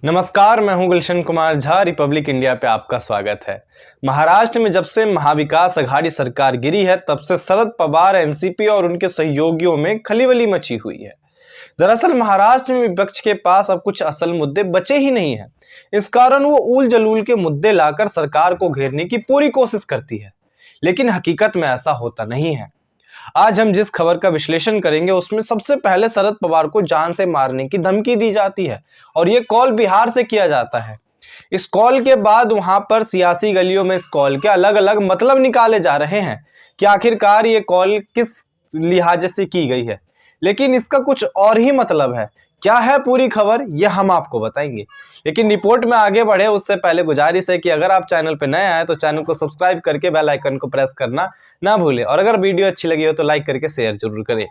नमस्कार, मैं हूं गुलशन कुमार झा। रिपब्लिक इंडिया पे आपका स्वागत है। महाराष्ट्र में जब से महाविकास अघाड़ी सरकार गिरी है, तब से शरद पवार, एनसीपी और उनके सहयोगियों में खलीबली मची हुई है। दरअसल महाराष्ट्र में विपक्ष के पास अब कुछ असल मुद्दे बचे ही नहीं है। इस कारण वो ऊल जलूल के मुद्दे लाकर सरकार को घेरने की पूरी कोशिश करती है, लेकिन हकीकत में ऐसा होता नहीं है। आज हम जिस खबर का विश्लेषण करेंगे उसमें सबसे पहले शरद पवार को जान से मारने की धमकी दी जाती है और ये कॉल बिहार से किया जाता है। इस कॉल के बाद वहां पर सियासी गलियों में इस कॉल के अलग अलग मतलब निकाले जा रहे हैं कि आखिरकार ये कॉल किस लिहाजे से की गई है, लेकिन इसका कुछ और ही मतलब है। क्या है पूरी खबर, यह हम आपको बताएंगे। लेकिन रिपोर्ट में आगे बढ़े उससे पहले गुजारिश है कि अगर आप चैनल पर नए आए तो चैनल को सब्सक्राइब करके बेल आइकन को प्रेस करना ना भूलें और अगर वीडियो अच्छी लगी हो तो लाइक करके शेयर जरूर करें।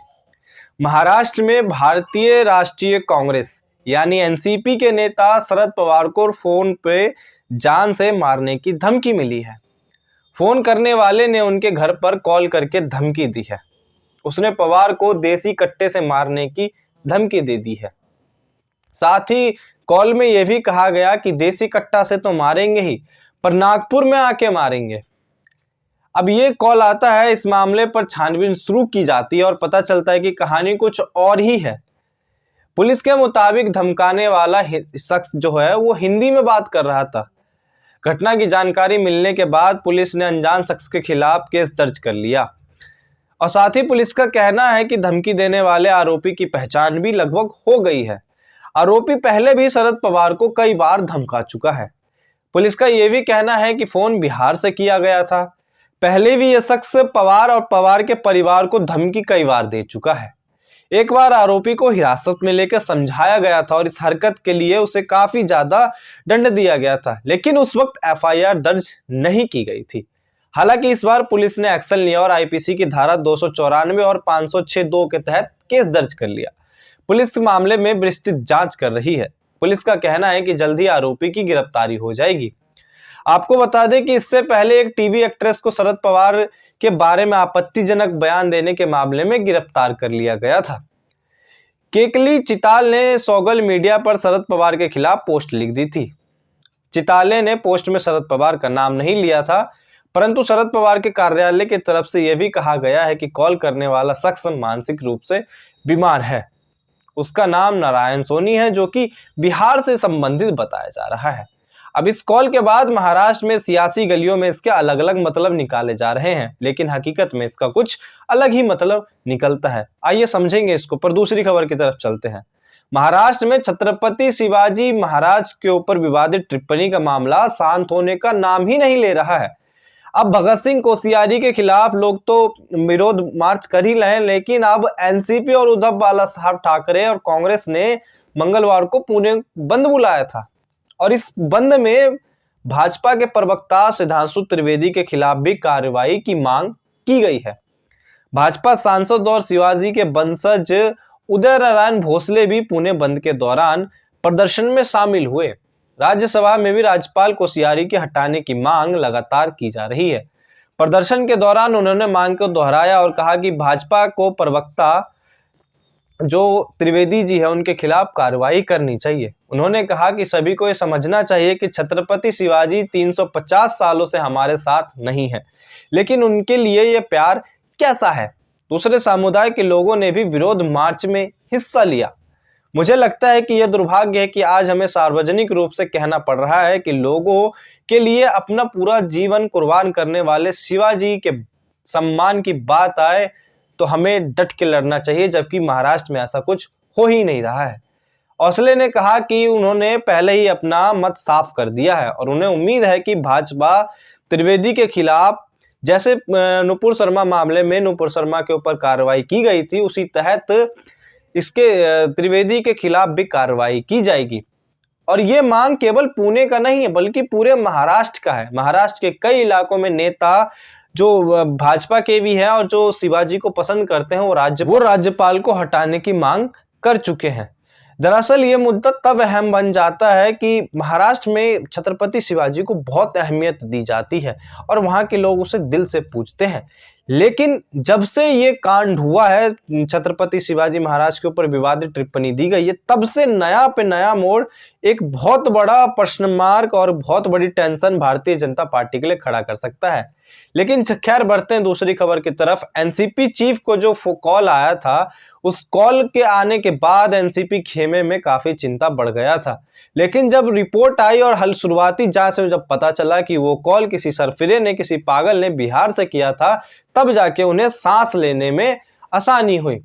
महाराष्ट्र में भारतीय राष्ट्रीय कांग्रेस यानी एनसीपी के नेता शरद पवार को फोन पे जान से मारने की धमकी मिली है। फोन करने वाले ने उनके घर पर कॉल करके धमकी दी है। उसने पवार को देसी कट्टे से मारने की धमकी दे दी है। साथ ही कॉल में यह भी कहा गया कि देसी कट्टा से तो मारेंगे ही, पर नागपुर में आके मारेंगे। अब ये कॉल आता है, इस मामले पर छानबीन शुरू की जाती है और पता चलता है कि कहानी कुछ और ही है। पुलिस के मुताबिक धमकाने वाला शख्स जो है वो हिंदी में बात कर रहा था। घटना की जानकारी मिलने के बाद पुलिस ने अनजान शख्स के खिलाफ केस दर्ज कर लिया और साथ ही पुलिस का कहना है कि धमकी देने वाले आरोपी की पहचान भी लगभग हो गई है। आरोपी पहले भी शरद पवार को कई बार धमका चुका है। पुलिस का यह भी कहना है कि फोन बिहार से किया गया था। पहले भी यह शख्स पवार और पवार के परिवार को धमकी कई बार दे चुका है। एक बार आरोपी को हिरासत में लेकर समझाया गया था और इस हरकत के लिए उसे काफी ज्यादा दंड दिया गया था, लेकिन उस वक्त एफआईआर दर्ज नहीं की गई थी। हालांकि इस बार पुलिस ने एक्शन लिया और आईपीसी की धारा 294 और 506(2) के तहत केस दर्ज कर लिया। पुलिस मामले में विस्तृत जांच कर रही है। पुलिस का कहना है कि जल्द ही आरोपी की गिरफ्तारी हो जाएगी। आपको बता दें कि इससे पहले एक टीवी एक्ट्रेस को शरद पवार के बारे में आपत्तिजनक बयान देने के मामले में गिरफ्तार कर लिया गया था। केकली चिताल ने सोशल मीडिया पर शरद पवार के खिलाफ पोस्ट लिख दी थी। चिताले ने पोस्ट में शरद पवार का नाम नहीं लिया था, परंतु शरद पवार के कार्यालय की तरफ से यह भी कहा गया है कि कॉल करने वाला शख्स मानसिक रूप से बीमार है। उसका नाम नारायण सोनी है, जो कि बिहार से संबंधित बताया जा रहा है। अब इस कॉल के बाद महाराष्ट्र में सियासी गलियों में इसके अलग अलग मतलब निकाले जा रहे हैं, लेकिन हकीकत में इसका कुछ अलग ही मतलब निकलता है। आइए समझेंगे इसको, पर दूसरी खबर की तरफ चलते हैं। महाराष्ट्र में छत्रपति शिवाजी महाराज के ऊपर विवादित टिप्पणी का मामला शांत होने का नाम ही नहीं ले रहा है। अब भगत सिंह कोश्यारी के खिलाफ लोग तो विरोध मार्च कर ही रहे हैं, लेकिन अब एनसीपी और उद्धव बाला साहब ठाकरे और कांग्रेस ने मंगलवार को पुणे बंद बुलाया था और इस बंद में भाजपा के प्रवक्ता सिद्धांशु त्रिवेदी के खिलाफ भी कार्रवाई की मांग की गई है। भाजपा सांसद और शिवाजी के वंशज उदय नारायण भोसले भी पुणे बंद के दौरान प्रदर्शन में शामिल हुए। राज्यसभा में भी राज्यपाल कोश्यारी के हटाने की मांग लगातार की जा रही है। प्रदर्शन के दौरान उन्होंने मांग को दोहराया और कहा कि भाजपा को प्रवक्ता जो त्रिवेदी जी है उनके खिलाफ कार्रवाई करनी चाहिए। उन्होंने कहा कि सभी को यह समझना चाहिए कि छत्रपति शिवाजी 350 सालों से हमारे साथ नहीं है, लेकिन उनके लिए यह प्यार कैसा है। दूसरे समुदाय के लोगों ने भी विरोध मार्च में हिस्सा लिया। मुझे लगता है कि यह दुर्भाग्य है कि आज हमें सार्वजनिक रूप से कहना पड़ रहा है कि लोगों के लिए अपना पूरा जीवन कुर्बान करने वाले शिवाजी के सम्मान की बात आए तो हमें डट के लड़ना चाहिए, जबकि महाराष्ट्र में ऐसा कुछ हो ही नहीं रहा है। औसले ने कहा कि उन्होंने पहले ही अपना मत साफ कर दिया है और उन्हें उम्मीद है कि भाजपा त्रिवेदी के खिलाफ जैसे नुपुर शर्मा मामले में नुपुर शर्मा के ऊपर कार्रवाई की गई थी, उसी तहत इसके त्रिवेदी के खिलाफ भी कार्रवाई की जाएगी। और ये मांग केवल पुणे का नहीं है बल्कि पूरे महाराष्ट्र का है। महाराष्ट्र के कई इलाकों में नेता जो भाजपा के भी हैं और जो शिवाजी को पसंद करते हैं वो राज्यपाल को हटाने की मांग कर चुके हैं। दरअसल ये मुद्दा तब अहम बन जाता है कि महाराष्ट्र में छत्रपति शिवाजी को बहुत अहमियत दी जाती है और वहां के लोग उसे दिल से पूजते हैं, लेकिन जब से ये कांड हुआ है, छत्रपति शिवाजी महाराज के ऊपर विवादित टिप्पणी दी गई है, तब से नया पे नया मोड़, एक बहुत बड़ा प्रश्न मार्क और बहुत बड़ी टेंशन भारतीय जनता पार्टी के लिए खड़ा कर सकता है। लेकिन खैर बढ़ते हैं दूसरी खबर की तरफ। एनसीपी चीफ को जो कॉल आया था, उस कॉल के आने के बाद एनसीपी खेमे में काफी चिंता बढ़ गया था। लेकिन जब रिपोर्ट आई और शुरुआती जांच में जब पता चला कि वो कॉल किसी सरफिरे ने, किसी पागल ने बिहार से किया था, तब जाके उन्हें सांस लेने में आसानी हुई।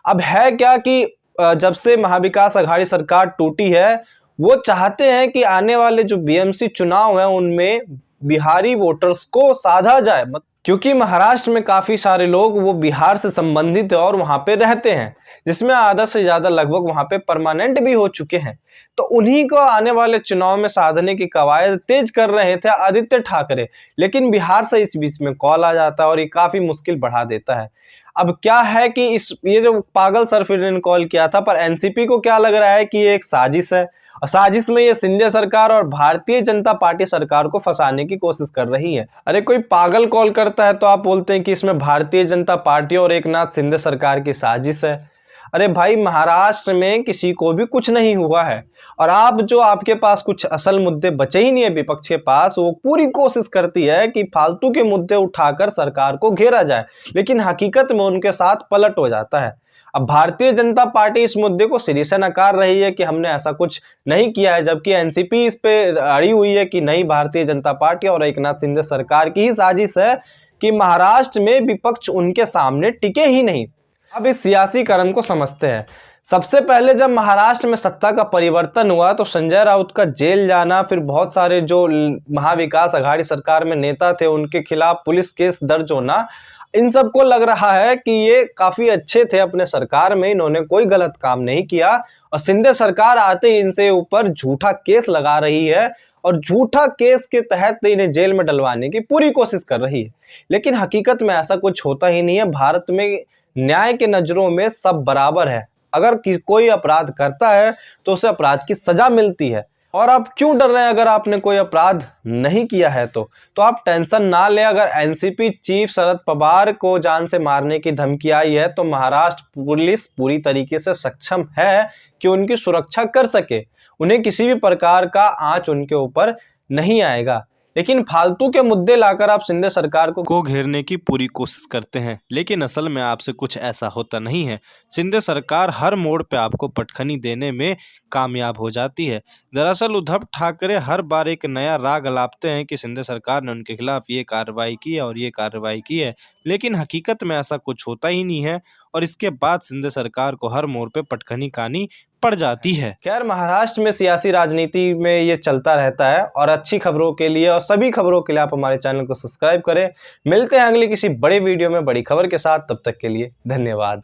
अब है क्या कि जब से महाविकास अघाड़ी सरकार टूटी है, वो चाहते हैं कि आने वाले जो बीएमसी चुनाव है उनमें बिहारी वोटर्स को साधा जाए, क्योंकि महाराष्ट्र में काफी सारे लोग वो बिहार से संबंधित है और वहां पे रहते हैं, जिसमें आधा से ज्यादा लगभग वहां पे परमानेंट भी हो चुके हैं। तो उन्हीं को आने वाले चुनाव में साधने की कवायद तेज कर रहे थे आदित्य ठाकरे, लेकिन बिहार से इस बीच में कॉल आ जाता है और ये काफी मुश्किल बढ़ा देता है। अब क्या है कि ये जो पागल सरफिरे ने कॉल किया था, पर एनसीपी को क्या लग रहा है कि ये एक साजिश है, और साजिश में ये शिंदे सरकार और भारतीय जनता पार्टी सरकार को फंसाने की कोशिश कर रही है। अरे कोई पागल कॉल करता है तो आप बोलते हैं कि इसमें भारतीय जनता पार्टी और एकनाथ शिंदे सरकार की साजिश है। अरे भाई, महाराष्ट्र में किसी को भी कुछ नहीं हुआ है, और आपके पास कुछ असल मुद्दे बचे ही नहीं है विपक्ष के पास, वो पूरी कोशिश करती है कि फालतू के मुद्दे उठाकर सरकार को घेरा जाए, लेकिन हकीकत में उनके साथ पलट हो जाता है। अब भारतीय जनता पार्टी इस मुद्दे को सिरे से नकार रही है कि हमने ऐसा कुछ नहीं किया है, जबकि एनसीपी इस पे अड़ी हुई है कि नहीं, भारतीय जनता पार्टी और एकनाथ शिंदे सरकार की ही साजिश है कि महाराष्ट्र में विपक्ष उनके सामने टिके ही नहीं। अब इस सियासी क्रम को समझते हैं। सबसे पहले जब महाराष्ट्र में सत्ता का परिवर्तन हुआ तो संजय राउत का जेल जाना, फिर बहुत सारे जो महाविकास अघाड़ी सरकार में नेता थे उनके खिलाफ पुलिस केस दर्ज होना, इन सबको लग रहा है कि ये काफी अच्छे थे अपने सरकार में, इन्होंने कोई गलत काम नहीं किया, और शिंदे सरकार आते ही इनसे ऊपर झूठा केस लगा रही है और झूठा केस के तहत इन्हें जेल में डलवाने की पूरी कोशिश कर रही है। लेकिन हकीकत में ऐसा कुछ होता ही नहीं है। भारत में न्याय के नजरों में सब बराबर है। अगर कोई अपराध करता है तो उसे अपराध की सजा मिलती है। और आप क्यों डर रहे हैं? अगर आपने कोई अपराध नहीं किया है तो आप टेंशन ना लें। अगर एनसीपी चीफ शरद पवार को जान से मारने की धमकी आई है तो महाराष्ट्र पुलिस पूरी तरीके से सक्षम है कि उनकी सुरक्षा कर सके। उन्हें किसी भी प्रकार का आंच उनके ऊपर नहीं आएगा। लेकिन फालतू के मुद्दे लाकर आप शिंदे सरकार को घेरने की पूरी कोशिश करते हैं, लेकिन असल में आपसे कुछ ऐसा होता नहीं है। शिंदे सरकार हर मोड़ पे आपको पटखनी देने में कामयाब हो जाती है। दरअसल उद्धव ठाकरे हर बार एक नया राग अलापते हैं कि शिंदे सरकार ने उनके खिलाफ ये कार्रवाई की है और ये कार्रवाई की है, लेकिन हकीकत में ऐसा कुछ होता ही नहीं है, और इसके बाद शिंदे सरकार को हर मोड़ पे पटखनी कहानी पड़ जाती है। खैर, महाराष्ट्र में सियासी राजनीति में ये चलता रहता है, और अच्छी खबरों के लिए और सभी खबरों के लिए आप हमारे चैनल को सब्सक्राइब करें। मिलते हैं अगली किसी बड़े वीडियो में बड़ी खबर के साथ। तब तक के लिए धन्यवाद।